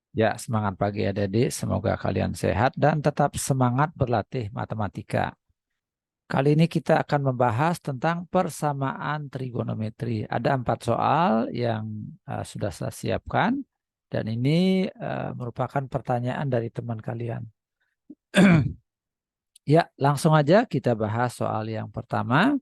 Ya, semangat pagi adik-adik. Semoga kalian sehat dan tetap semangat berlatih matematika. Kali ini kita akan membahas tentang persamaan trigonometri. Ada 4 soal yang sudah saya siapkan dan ini merupakan pertanyaan dari teman kalian. Ya, langsung aja kita bahas soal yang pertama.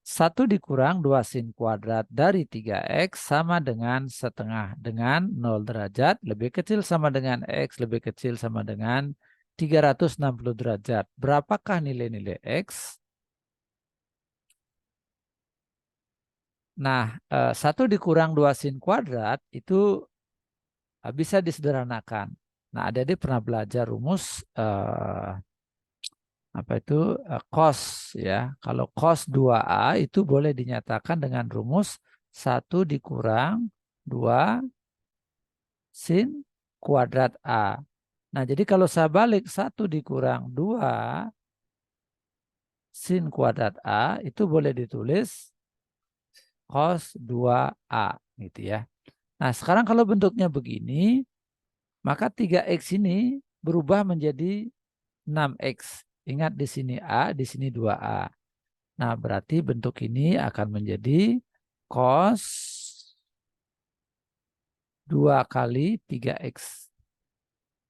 1 dikurang 2 sin kuadrat dari 3x sama dengan setengah dengan 0 derajat lebih kecil sama dengan x lebih kecil sama dengan 360 derajat. Berapakah nilai-nilai x? Nah, 1 dikurang 2 sin kuadrat itu bisa disederhanakan. Nah, adik-adik pernah belajar rumus apa itu cos ya. Kalau cos 2a itu boleh dinyatakan dengan rumus 1 dikurang 2 sin kuadrat A. Nah, jadi kalau saya balik 1 dikurang 2 sin kuadrat A itu boleh ditulis cos 2A gitu ya. Nah, sekarang kalau bentuknya begini, maka 3x ini berubah menjadi 6x. Ingat di sini A, di sini 2A. Nah, berarti bentuk ini akan menjadi cos 2 kali 3x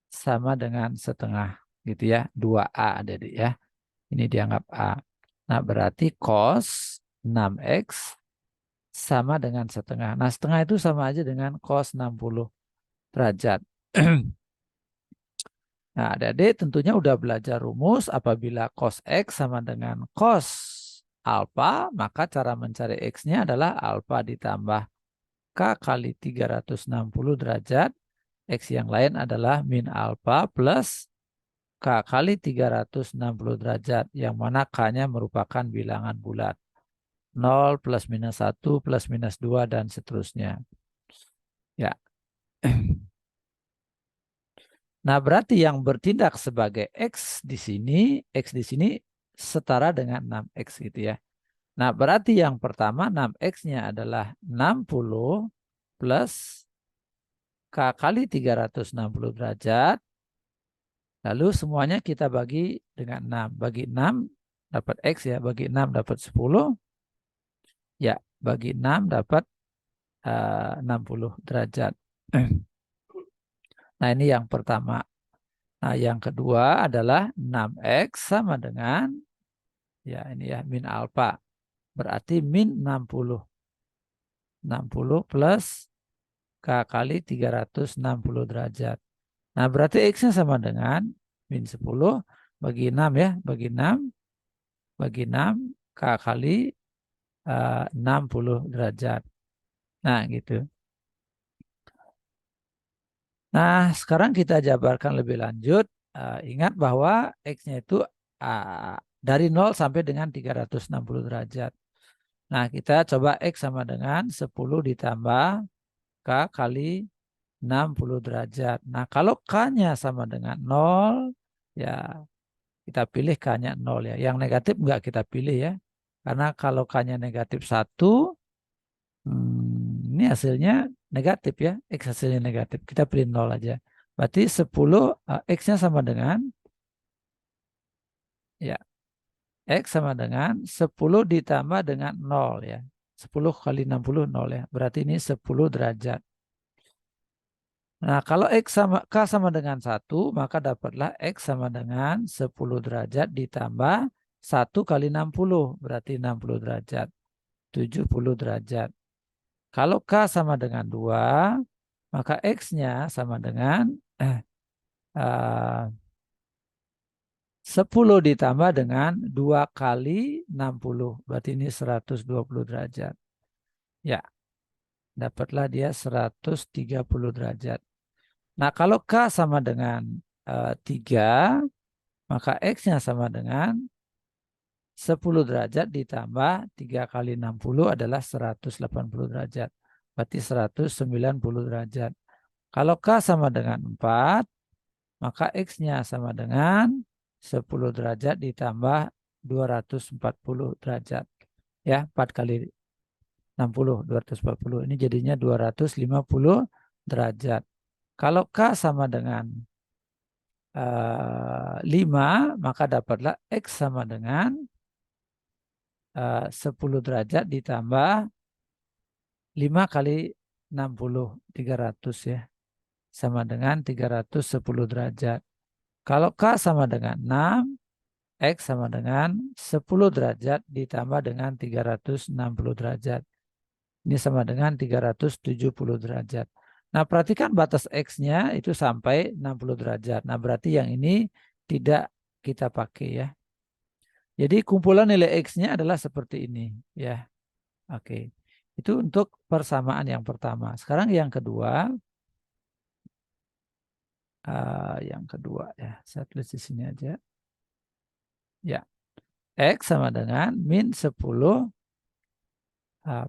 sama dengan setengah gitu ya. 2A ada di ya. Ini dianggap A. Nah, berarti cos 6x sama dengan setengah. Nah, setengah itu sama aja dengan cos 60 derajat. Nah, adik-adik tentunya udah belajar rumus apabila cos x sama dengan cos alfa, maka cara mencari x-nya adalah alfa ditambah k kali 360 derajat. X yang lain adalah min alfa plus k kali 360 derajat, yang mana k-nya merupakan bilangan bulat. 0 plus minus 1 plus minus 2 dan seterusnya. Ya. Nah, berarti yang bertindak sebagai X di sini setara dengan 6X gitu ya. Nah, berarti yang pertama 6X-nya adalah 60 plus K kali 360 derajat. Lalu semuanya kita bagi dengan 6. Bagi 6 dapat X ya, bagi 6 dapat 10. Ya, bagi 6 dapat 60 derajat. Nah, ini yang pertama. Nah, yang kedua adalah 6X sama dengan, ya ini ya, min alfa. Berarti min 60. 60 plus K kali 360 derajat. Nah, berarti X-nya sama dengan min 10 bagi 6 ya. Bagi 6 K kali 60 derajat. Nah, gitu. Nah, sekarang kita jabarkan lebih lanjut. Ingat bahwa X-nya itu dari 0 sampai dengan 360 derajat. Nah, kita coba X sama dengan 10 ditambah K kali 60 derajat. Nah, kalau K-nya sama dengan 0, ya kita pilih K-nya 0 ya. Yang negatif enggak kita pilih ya. Karena kalau K-nya negatif 1, ini hasilnya negatif ya. X hasilnya negatif. Kita pilih 0 aja. Berarti 10, X-nya sama dengan, ya, X sama dengan 10 ditambah dengan 0 ya. 10 kali 60, 0 ya. Berarti ini 10 derajat. Nah, kalau K sama dengan 1, maka dapatlah X sama dengan 10 derajat ditambah 1 kali 60, berarti 60 derajat, 70 derajat. Kalau K sama dengan 2, maka X-nya sama dengan 10 ditambah dengan 2 kali 60, berarti ini 120 derajat. Ya, dapatlah dia 130 derajat. Nah, kalau K sama dengan 3, maka X-nya sama dengan 10 derajat ditambah 3 kali 60 adalah 180 derajat. Berarti 190 derajat. Kalau K sama dengan 4, maka X-nya sama dengan 10 derajat ditambah 240 derajat. Ya, 4 kali 60, 240. Ini jadinya 250 derajat. Kalau K sama dengan 5, maka dapatlah X sama dengan 10 derajat ditambah 5 kali 60, 300 ya. Sama dengan 310 derajat. Kalau K sama dengan 6, X sama dengan 10 derajat ditambah dengan 360 derajat. Ini sama dengan 370 derajat. Nah, perhatikan batas X-nya itu sampai 60 derajat. Nah, berarti yang ini tidak kita pakai ya. Jadi kumpulan nilai X-nya adalah seperti ini ya. Oke. Itu untuk persamaan yang pertama. Sekarang yang kedua. Yang kedua ya. Saya tulis di sini aja. Ya. X sama dengan min 10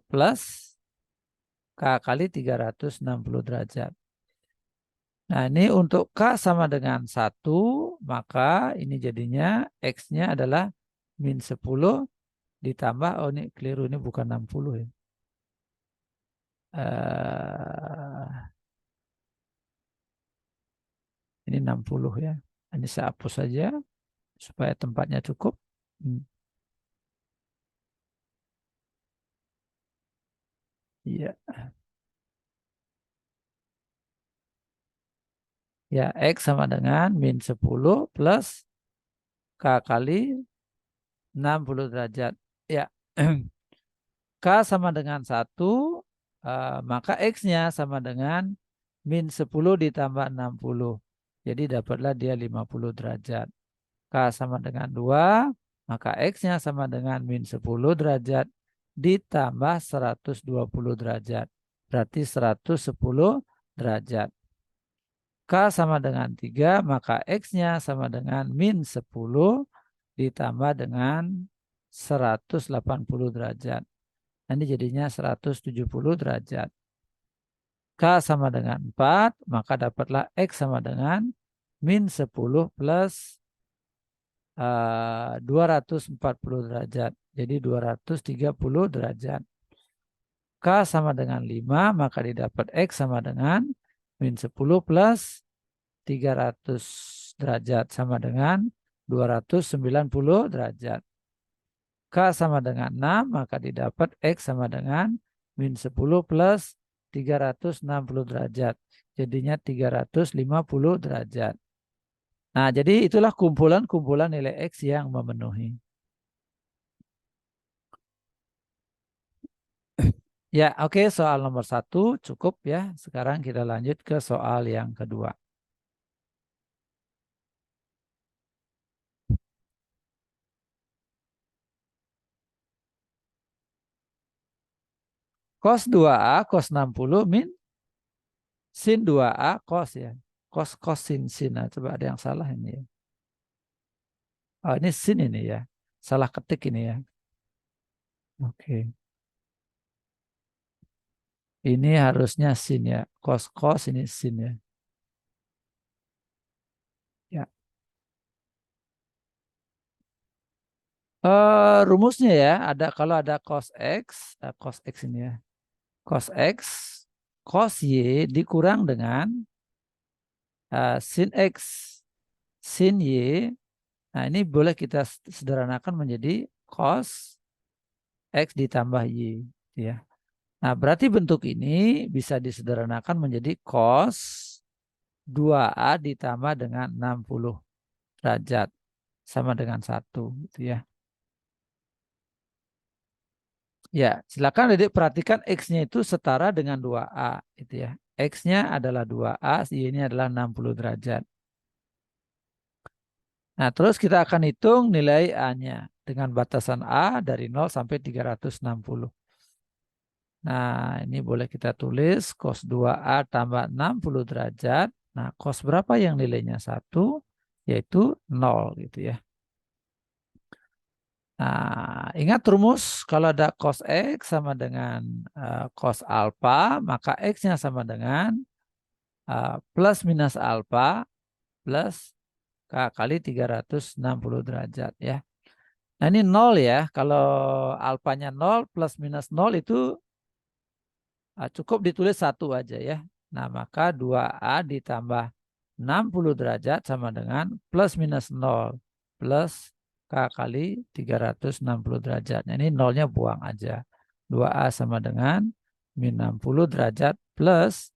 plus K kali 360 derajat. Nah, ini untuk K sama dengan 1, maka ini jadinya X-nya adalah min 10 ditambah, oh ini keliru, ini bukan 60 ya. Ini 60 ya. Ini saya hapus saja supaya tempatnya cukup. Iya. Ya, X sama dengan min 10 plus K kali 60 derajat. Ya. K sama dengan 1, maka X-nya sama dengan min 10 ditambah 60. Jadi dapatlah dia 50 derajat. K sama dengan 2, maka X-nya sama dengan min 10 derajat ditambah 120 derajat. Berarti 110 derajat. K sama dengan 3, maka X-nya sama dengan min 10 ditambah dengan 180 derajat. Nanti jadinya 170 derajat. K sama dengan 4, maka dapatlah X sama dengan min 10 plus 240 derajat. Jadi 230 derajat. K sama dengan 5, maka didapat X sama dengan min 10 plus 300 derajat sama dengan 290 derajat. K sama dengan 6, maka didapat X sama dengan min 10 plus 360 derajat. Jadinya 350 derajat. Nah, jadi itulah kumpulan-kumpulan nilai X yang memenuhi. Ya, oke, soal nomor 1 cukup ya. Sekarang kita lanjut ke soal yang kedua. Cos 2A, cos 60 min sin 2A, cos ya. Cos, cos, sin. Nah, coba ada yang salah ini ya. Oh, ini sin ini ya. Salah ketik ini ya. Oke. Ini harusnya sin ya. Cos, cos ini sin ya. Ya. Rumusnya ya, ada kalau ada cos X ini ya. Cos X, cos Y dikurang dengan sin X, sin Y. Nah, ini boleh kita sederhanakan menjadi cos X ditambah Y. Ya. Nah, berarti bentuk ini bisa disederhanakan menjadi cos 2A ditambah dengan 60 derajat. Sama dengan 1. Gitu ya. Ya, silakan adik perhatikan X-nya itu setara dengan 2A. Gitu ya. X-nya adalah 2A, Y-nya adalah 60 derajat. Nah, terus kita akan hitung nilai A-nya dengan batasan A dari 0 sampai 360. Nah, ini boleh kita tulis cos 2A tambah 60 derajat. Nah, cos berapa yang nilainya 1? Yaitu 0 gitu ya. Nah, ingat rumus kalau ada cos X sama dengan cos alpha, maka X-nya sama dengan plus minus alpha plus K kali 360 derajat ya. Nah, ini 0 ya. Kalau alfanya 0 plus minus 0 itu cukup ditulis 1 aja ya. Nah, maka 2A ditambah 60 derajat sama dengan plus minus 0 plus K kali 360 derajat. Nah, ini nolnya buang aja. 2A sama dengan min 60 derajat plus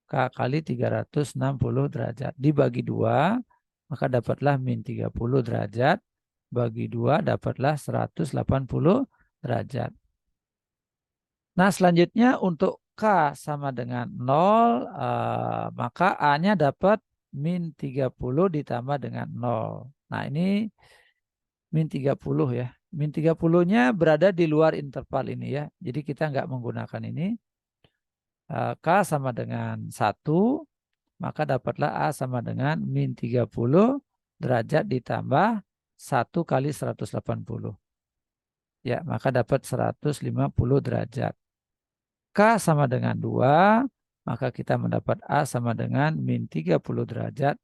K kali 360 derajat. Dibagi 2, maka dapatlah min 30 derajat. Bagi 2 dapatlah 180 derajat. Nah, selanjutnya untuk K sama dengan 0, maka A-nya dapat min 30 ditambah dengan 0. Nah, ini min 30 ya. Min 30-nya berada di luar interval ini ya. Jadi kita nggak menggunakan ini. K sama dengan 1, maka dapatlah A sama dengan min 30 derajat ditambah 1 kali 180. Ya, maka dapat 150 derajat. K sama dengan 2, maka kita mendapat A sama dengan min 30 derajat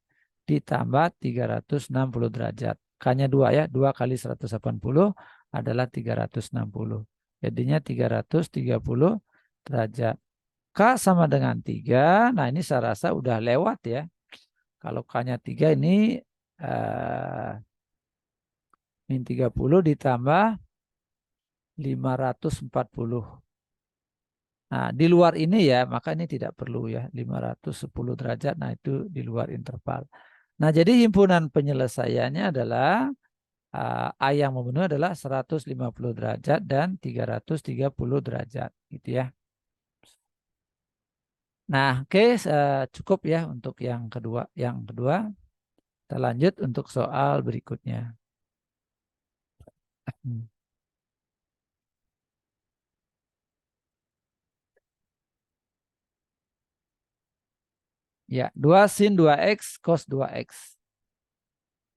ditambah 360 derajat. K-nya 2 ya, 2 kali 180 adalah 360. Jadinya 330 derajat. K sama dengan 3, nah ini saya rasa udah lewat ya. Kalau K-nya 3 ini min 30 ditambah 540. Nah, di luar ini ya, maka ini tidak perlu ya, 510 derajat, nah itu di luar interval. Nah, jadi himpunan penyelesaiannya adalah A yang memenuhi adalah 150 derajat dan 330 derajat, gitu ya. Nah, oke, cukup ya untuk yang kedua. Kita lanjut untuk soal berikutnya. Ya, 2 sin 2x cos 2x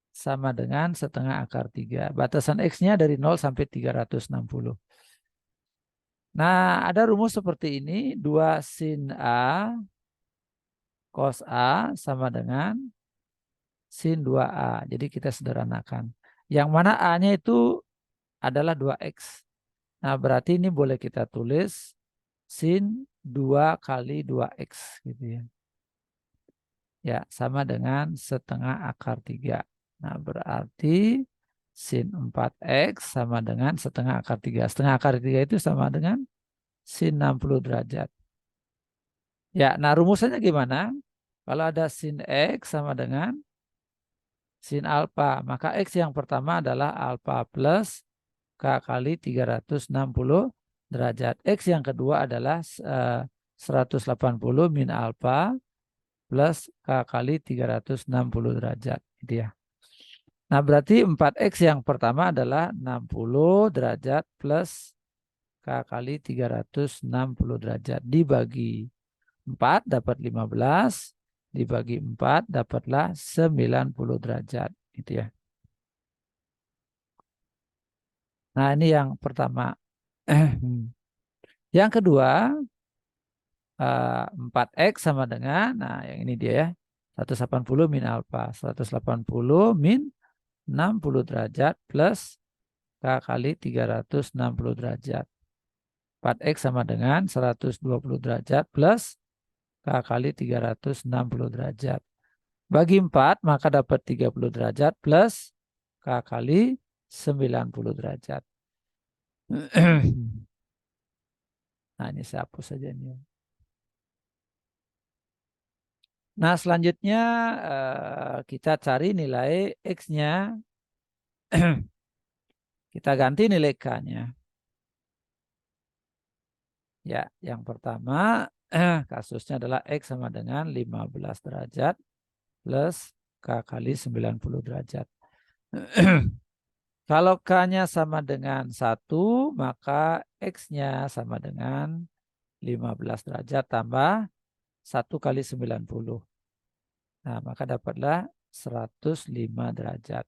sama dengan setengah akar 3. Batasan x-nya dari 0 sampai 360. Nah, ada rumus seperti ini. 2 sin A cos A sama dengan sin 2A. Jadi kita sederhanakan. Yang mana A-nya itu adalah 2x. Nah, berarti ini boleh kita tulis sin 2 kali 2x gitu ya. Ya, sama dengan setengah akar 3. Nah, berarti sin 4x sama dengan setengah akar 3. Setengah akar 3 itu sama dengan sin 60 derajat. Ya, nah rumusannya gimana? Kalau ada sin X sama dengan sin alfa, maka X yang pertama adalah alfa plus K kali 360 derajat. X yang kedua adalah 180 min alfa plus K kali 360 derajat. Gitu ya. Nah, berarti 4X yang pertama adalah 60 derajat plus K kali 360 derajat dibagi 4 dapat 15, dibagi 4 dapatlah 90 derajat. Gitu ya. Nah, ini yang pertama. Yang kedua, 4X sama dengan, nah yang ini dia ya, 180 min alfa. 180 min 60 derajat plus K kali 360 derajat. 4X sama dengan 120 derajat plus K kali 360 derajat. Bagi 4 maka dapat 30 derajat plus K kali 90 derajat. Nah, ini saya hapus saja ini. Nah, selanjutnya kita cari nilai X-nya. Kita ganti nilai K-nya. Ya, yang pertama kasusnya adalah X sama dengan 15 derajat plus K kali 90 derajat. Kalau K-nya sama dengan 1, maka X-nya sama dengan 15 derajat tambah 1 kali 90. Nah, maka dapatlah 105 derajat.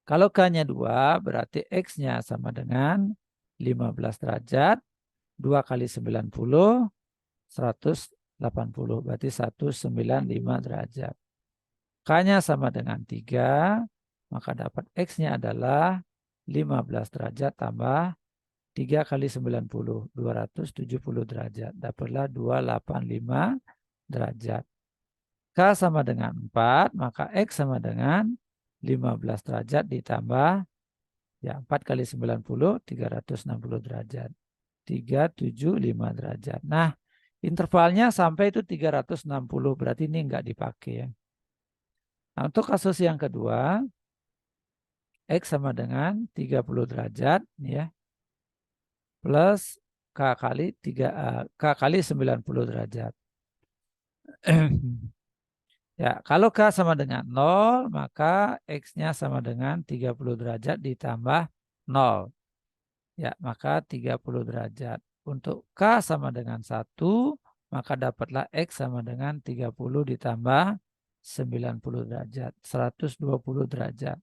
Kalau K-nya 2, berarti X-nya sama dengan 15 derajat. 2 kali 90, 180. Berarti 195 derajat. K-nya sama dengan 3, maka dapat X-nya adalah 15 derajat tambah 3 kali 90, 270 derajat. Dapatlah 285 derajat. K sama dengan 4, maka X sama dengan 15 derajat ditambah, ya 4 kali 90, 360 derajat. 375 derajat. Nah, intervalnya sampai itu 360, berarti ini enggak dipakai ya. Nah, untuk kasus yang kedua, X sama dengan 30 derajat ya, plus K kali 90 derajat. Ya, kalau K sama dengan 0, maka X-nya sama dengan 30 derajat ditambah 0. Ya, maka 30 derajat. Untuk K sama dengan 1, maka dapatlah X sama dengan 30 ditambah 90 derajat. 120 derajat.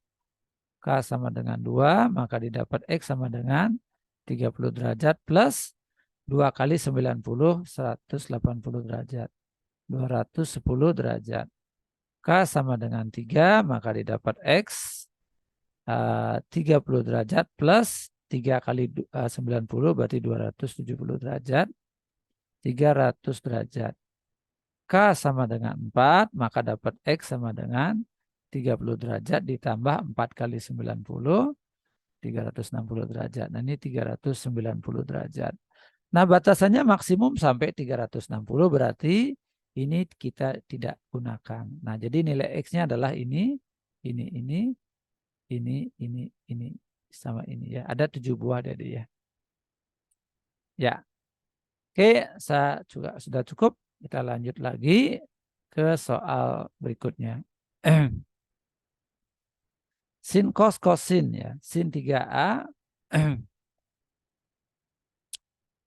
K sama dengan 2, maka didapat X sama dengan 30 derajat plus 2 kali 90, 180 derajat. 210 derajat. K sama dengan 3, maka didapat X 30 derajat plus 3 kali 90 berarti 270 derajat. 300 derajat. K sama dengan 4, maka dapat X sama dengan 30 derajat ditambah 4 kali 90, 360 derajat. Nah, ini 390 derajat. Nah, batasannya maksimum sampai 360, berarti ini kita tidak gunakan. Nah, jadi nilai X-nya adalah ini, ini, ini, sama ini ya. Ada 7 buah tadi ya. Ya. Oke, saya juga sudah cukup. Kita lanjut lagi ke soal berikutnya. Sin cos sin ya. Sin 3A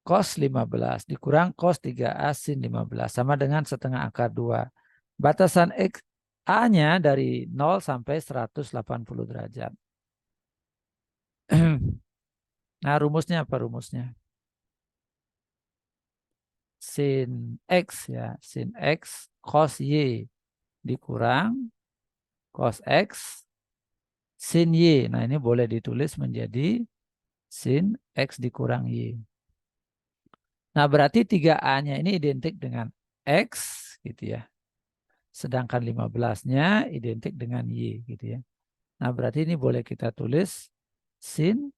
cos 15 dikurang cos 3A sin 15 sama dengan setengah akar 2. Batasan X A-nya dari 0 sampai 180 derajat. Nah, rumusnya apa rumusnya? Sin X ya, sin X cos Y dikurang cos X sin Y. Nah, ini boleh ditulis menjadi sin X dikurang Y. Nah, berarti 3A-nya ini identik dengan X gitu ya. Sedangkan 15-nya identik dengan Y gitu ya. Nah, berarti ini boleh kita tulis sin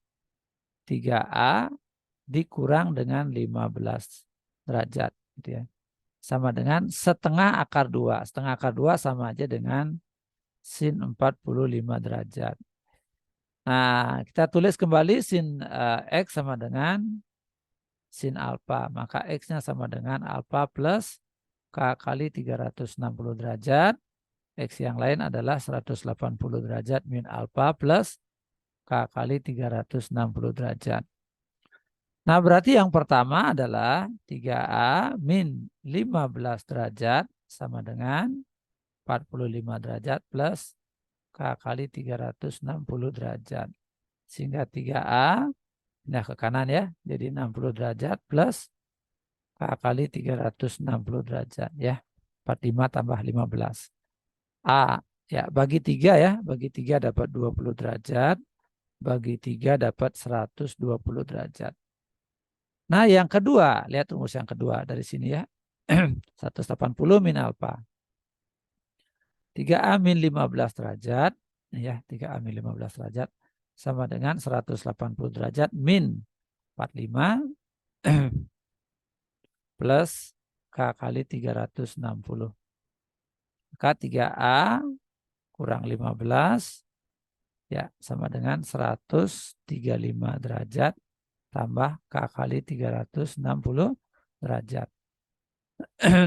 3A dikurang dengan 15 derajat gitu ya. Sama dengan setengah akar 2. Setengah akar 2 sama aja dengan sin 45 derajat. Nah, kita tulis kembali sin X sama dengan sin alfa. Maka X-nya sama dengan alfa plus K kali 360 derajat. X yang lain adalah 180 derajat min alfa plus K kali 360 derajat. Nah, berarti yang pertama adalah 3A min 15 derajat sama dengan 45 derajat plus K kali 360 derajat. Sehingga 3A pindah ke kanan ya. Jadi 60 derajat plus K kali 360 derajat ya. 45 tambah 15. A ya bagi 3 ya. Bagi 3 dapat 20 derajat. Bagi 3 dapat 120 derajat. Nah, yang kedua, lihat rumus yang kedua dari sini ya. 180 min alfa. 3A min 15 derajat. Ya, 3A min 15 derajat. Sama dengan 180 derajat min 45 plus K kali 360. Maka 3A kurang 15 ya sama dengan 135 derajat tambah K kali 360 derajat.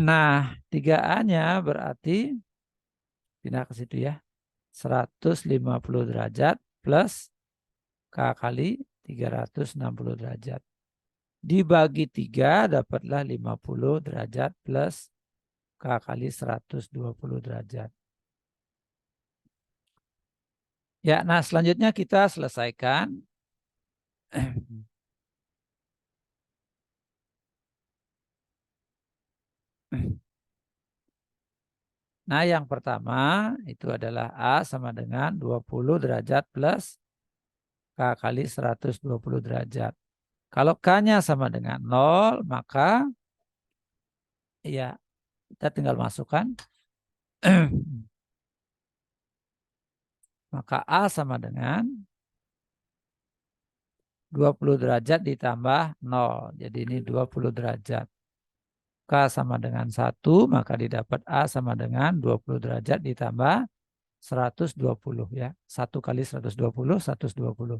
Nah, 3A-nya berarti pindah ke situ ya. 150 derajat plus K kali 360 derajat. Dibagi 3 dapatlah 50 derajat plus K kali 120 derajat. Ya, nah selanjutnya kita selesaikan. Nah, yang pertama itu adalah A sama dengan 20 derajat plus K kali 120 derajat. K Kalau K-nya sama dengan 0, maka ya kita tinggal masukkan. Maka A sama dengan 20 derajat ditambah 0. Jadi ini 20 derajat. K sama dengan 1, maka didapat A sama dengan 20 derajat ditambah 120 ya. 1 kali 120, 120.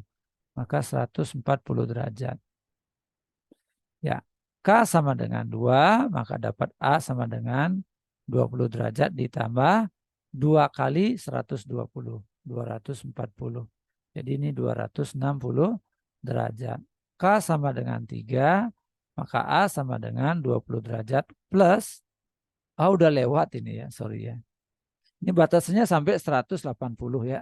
Maka 140 derajat. Ya, K sama dengan 2, maka dapat A sama dengan 20 derajat ditambah 2 kali 120, 240. Jadi ini 260 derajat. K sama dengan 3, maka A sama dengan 20 derajat plus, udah lewat ini ya, sorry ya. Ini batasnya sampai 180 ya.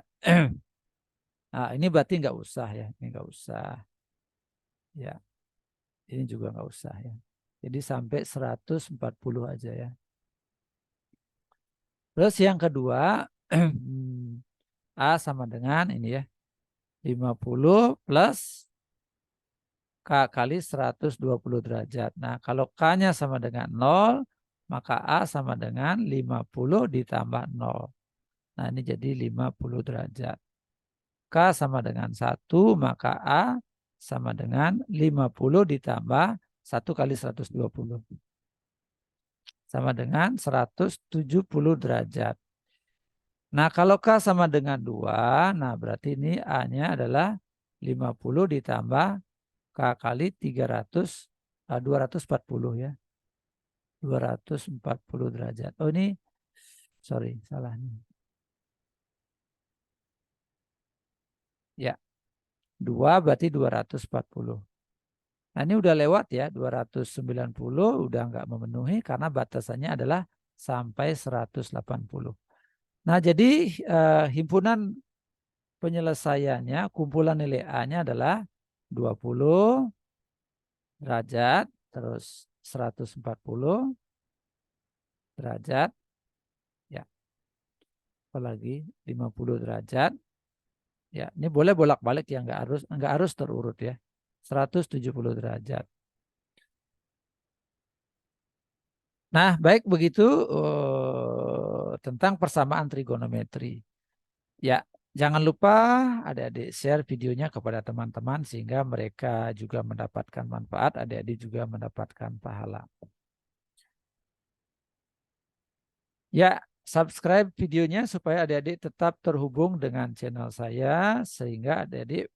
Nah, ini berarti nggak usah ya, ini nggak usah. Ya. Ini juga nggak usah ya. Jadi sampai 140 aja ya. Terus yang kedua, A sama dengan ini ya. 50 plus K kali 120 derajat. Nah, kalau K-nya sama dengan 0, maka A sama dengan 50 ditambah 0. Nah, ini jadi 50 derajat. K sama dengan 1, maka A sama dengan 50 ditambah 1 kali 120. Sama dengan 170 derajat. Nah, kalau K sama dengan 2, nah berarti ini A-nya adalah 50 ditambah K kali 300, 240 ya. 240 derajat. Oh ini, sorry, salah nih. Ya, 2 berarti 240. Nah ini udah lewat ya, 290 udah nggak memenuhi karena batasannya adalah sampai 180. Nah jadi himpunan penyelesaiannya, kumpulan nilai A-nya adalah 20 derajat, terus 140 derajat, ya, apalagi 50 derajat, ya, ini boleh bolak-balik ya, nggak harus terurut ya, 170 derajat. Nah, baik begitu tentang persamaan trigonometri. Ya, jangan lupa adik-adik share videonya kepada teman-teman sehingga mereka juga mendapatkan manfaat, adik-adik juga mendapatkan pahala. Ya, subscribe videonya supaya adik-adik tetap terhubung dengan channel saya sehingga adik-adik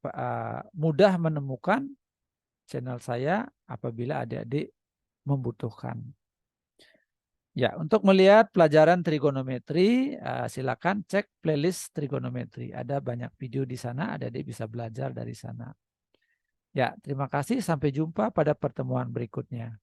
mudah menemukan channel saya apabila adik-adik membutuhkan. Ya, untuk melihat pelajaran trigonometri, silakan cek playlist trigonometri. Ada banyak video di sana, adik-adik bisa belajar dari sana. Ya, terima kasih. Sampai jumpa pada pertemuan berikutnya.